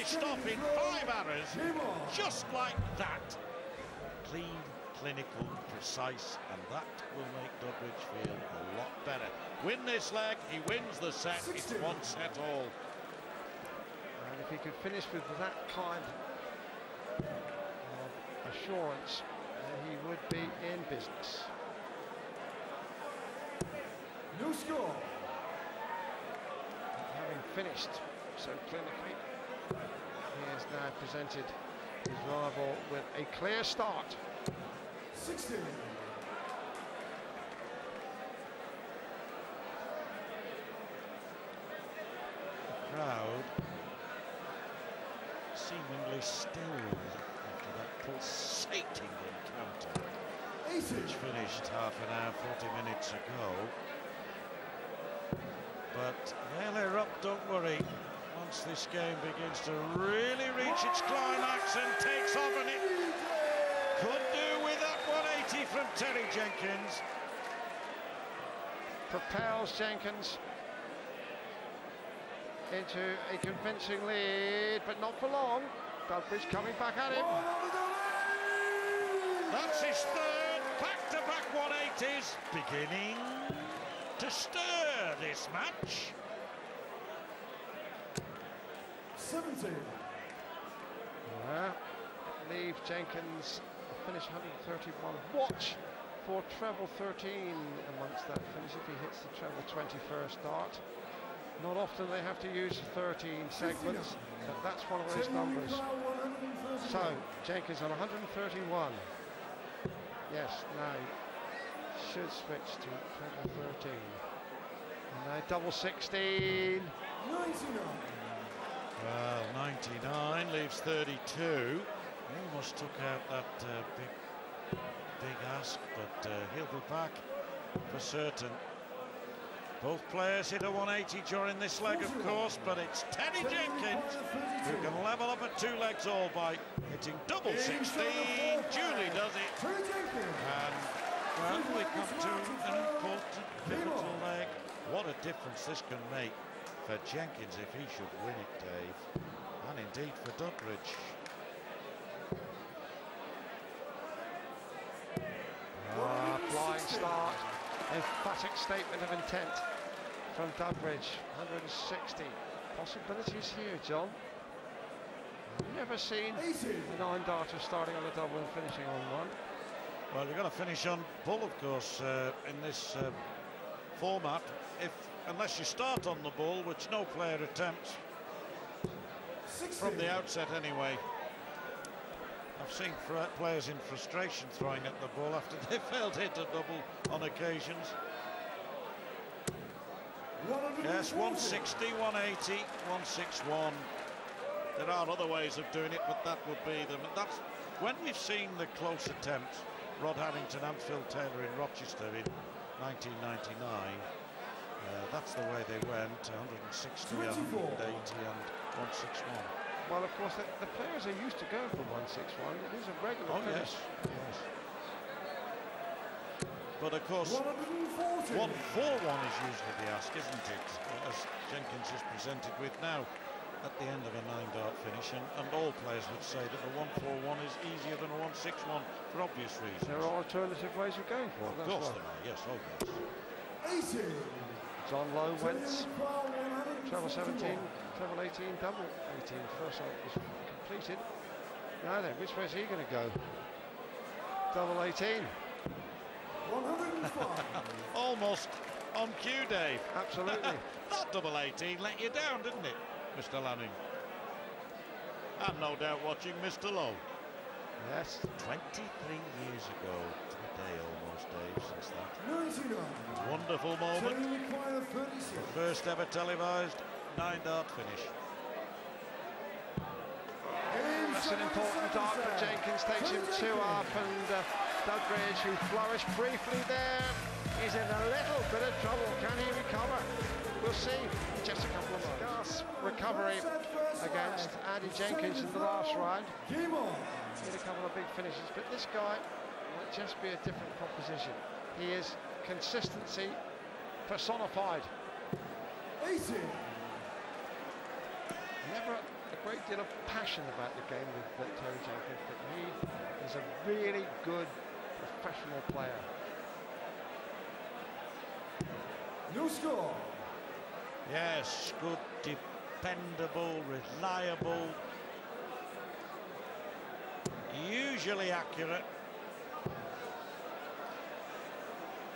finished off in 5 arrows, just like that. Clean, clinical, precise, and that will make Dudbridge feel a lot better. Win this leg, he wins the set, it's 1 set all. And if he could finish with that kind of assurance, he would be in business. No score. Having finished so clinically, he has now presented his rival with a clear start. 16. The crowd seemingly stilled after that pulsating encounter, which finished half an hour, 40 minutes ago. But they're up, don't worry. Once this game begins to really reach its climax and takes off, and it could do with that 180 from Terry Jenkins. Propels Jenkins into a convincing lead, but not for long. Dudbridge coming back at him. That's his third back-to-back 180s, beginning to stir this match. 17. Well, leave Jenkins finish 131. Watch for treble 13 amongst that finish if he hits the treble 21st dart. Not often they have to use 13 segments, but that's one of those numbers. So, Jenkins on 131. Yes, now should switch to treble 13. And now double 16. 99. Well, 99 leaves 32. He almost took out that big ask, but he'll be back for certain. Both players hit a 180 during this leg, of course, but it's Terry Jenkins who can level up at 2 legs all by hitting double 16. Julie does it. And well, we come to an important, pivotal leg. What a difference this can make for Jenkins if he should win it, Dave, and indeed for Dudbridge. Flying start, emphatic statement of intent from Dudbridge. 160 possibilities here, John. Never seen a 9-darter starting on a double and finishing on 1. Well, you're going to finish on bull, of course, in this format, unless you start on the bull, which no player attempts 16. from the outset anyway. I've seen players in frustration throwing at the ball after they failed to hit a double on occasions. Yes, 160, 180, 161. There are other ways of doing it, but that would be them. That's when we've seen the close attempts. Rod Harrington and Phil Taylor in Rochester in 1999. That's the way they went, 160, 180 and 161. Well, of course, the players are used to going for 161. It is a regular finish. Yes. But of course, 141 is usually the ask, isn't it? As Jenkins is presented with now at the end of a 9-dart finish, and all players would say that the 141 is easier than a 161 for obvious reasons. There are alternative ways of going for it. Of course there are, yes, oh yes. 80. John Lowe went treble 17, treble 18, double 18. First shot was completed. Now then, which way is he going to go? Double 18. 105. Almost on cue, Dave. Absolutely. That double 18 let you down, didn't it, Mr. Lanning? And no doubt watching Mr. Lowe. Yes. 23 years ago to the day almost, Dave, since that. 99. Wonderful moment. The first ever televised 9-dart finish. That's an important dart for Jenkins, takes him 2 up, and Dudbridge, who flourished briefly there, is in a little bit of trouble. Can he recover? We'll see. Just a couple of months. Recovery against Andy Jenkins in the last round. Game on. He had a couple of big finishes, but this guy might just be a different proposition. He is consistency personified. 80. never a great deal of passion about the game with Terry Jenkins, but he is a really good professional player. New score. Yes, good, dependable, reliable, usually accurate.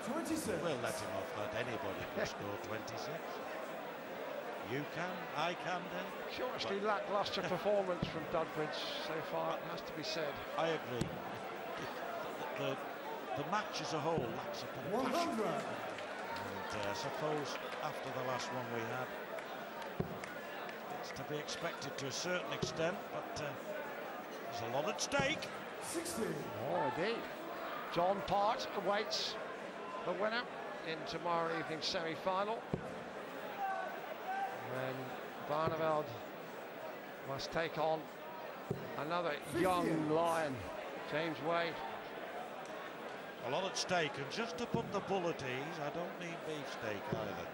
26. We'll let him off that. Anybody can score 26. You can, I can, then. Curiously lacklustre performance from Dudbridge so far, it has to be said. I agree. The match as a whole lacks a bit of 100. passion. And I suppose after the last one we had, it's to be expected to a certain extent, but there's a lot at stake. 60. Oh, indeed. John Part awaits the winner in tomorrow evening's semi-final, when Barneveld must take on another young lion, James Wade. A lot at stake, and just to put the bull at ease, I don't need beefsteak either.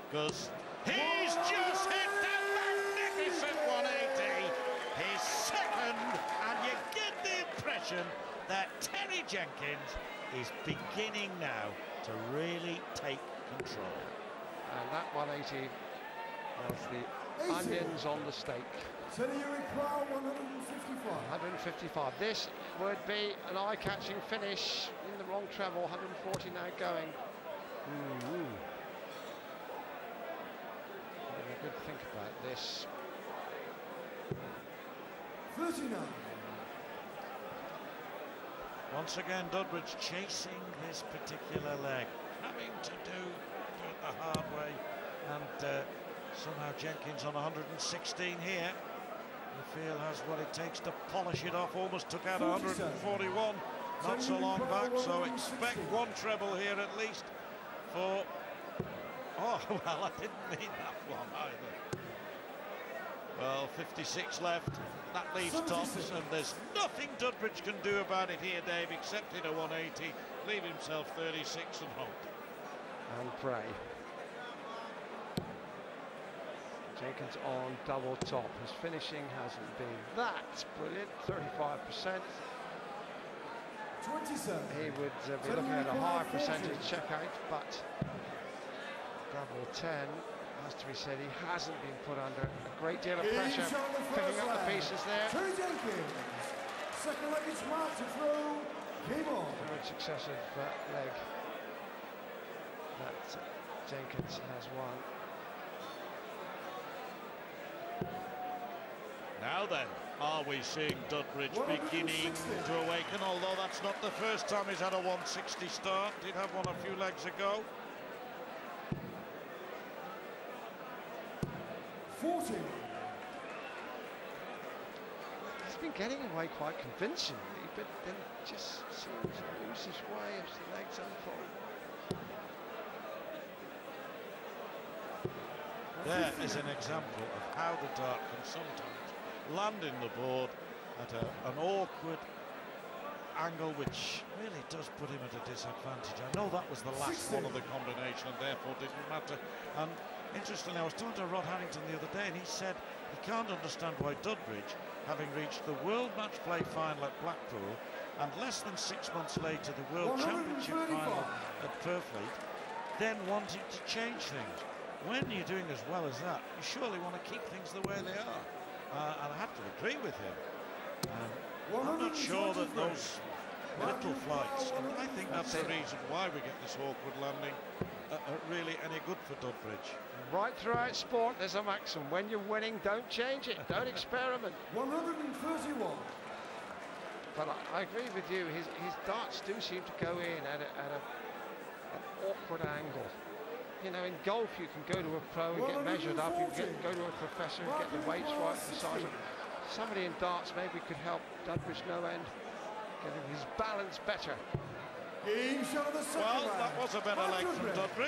Because he's just hit that magnificent 180, his second, and you get the impression that Terry Jenkins is beginning now to really take control. And that 180 was the 80. onions on the steak. So you require 155. 155. This would be an eye-catching finish in the wrong treble. 140 now going. Having a good think about this. 39. Once again, Dudbridge chasing this particular leg, having to do it the hard way, and somehow Jenkins on 116 here. I feel has what it takes to polish it off. Almost took out 141 not so long back, so expect one treble here at least for... Oh, well, I didn't mean that one either. Well, 56 left. That leaves tops, and there's nothing Dudbridge can do about it here, Dave, except hit a 180, leave himself 36 and hope. And Prix. Jenkins on double top. His finishing hasn't been that brilliant, 35%. 27. He would be looking at a higher percentage checkout, but double 10, has to be said, he hasn't been put under a great deal of pressure. Picking up the pieces there. Terry Jenkins. Second leg is marked to throw. Game on. Third successive leg that Jenkins has won. Now then, are we seeing Dudbridge beginning to awaken? Although that's not the first time he's had a 160 start. Did have one a few legs ago. 40. He's been getting away quite convincingly, but then just seems to lose his way as the legs unfold. There is an example of how the dart can sometimes land in the board at an awkward angle, which really does put him at a disadvantage. I know that was the last one of the combination and therefore didn't matter. And interestingly, I was talking to Rod Harrington the other day, and he said he can't understand why Dudbridge, having reached the World Match Play final at Blackpool and less than 6 months later the World Championship final at Purfleet, then wanted to change things. When you're doing as well as that, you surely want to keep things the way they are. And I have to agree with him. I'm not sure that those little flights, and I think that's the reason why we get this awkward landing, are really any good for Dudbridge. Right throughout sport, there's a maxim: when you're winning, don't change it, don't experiment. 131. But I agree with you, his darts do seem to go in at an awkward angle. You know, in golf you can go to a pro and get measured up, you can go to a professor and get the weights right, the size of... Somebody in darts maybe could help Dudbridge no end, getting his balance better. Game shot of the second Well, round. that was a better leg from Dudbridge.